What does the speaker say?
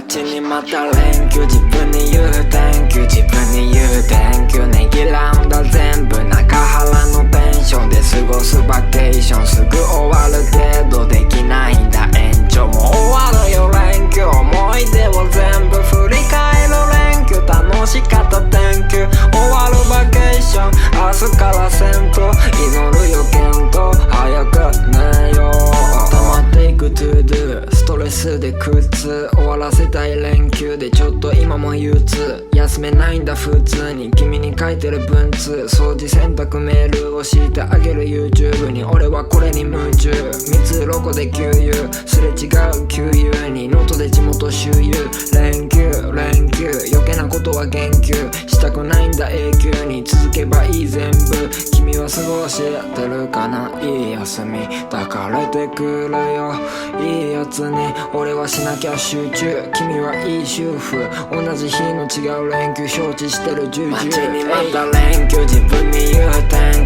街にまた連休、自分に言う Thank you、自分に言う Thank you、ねぎらうんだ全部中原のペンションで過ごすバケーション、すぐ終わるけどできないんだ延長、もう終わるよ連休、思い出を全部振り返る連休、楽しかった Thank you、終わるバケーション、明日から銭湯、祈るよ健闘、早く寝よう、溜まっていく To do、 ストレスで苦痛、終わらせたい連休でちょっと今も憂鬱、休めないんだ普通に君に書いてる文通、掃除洗濯メールをしてあげる YouTube に、俺はこれに夢中、密ロコで給油、すれ違う給油にノートで地元周遊、連休連休、余計なことは言及したくないんだ永久に、続けばいい全部、君は過ごしてるかな、いい休み抱かれてくるよ、いいやつに俺はしなきゃ集中、君はいい主婦、同じ日の違う連休承知してる重々、街にまた連休、自分に言う Thank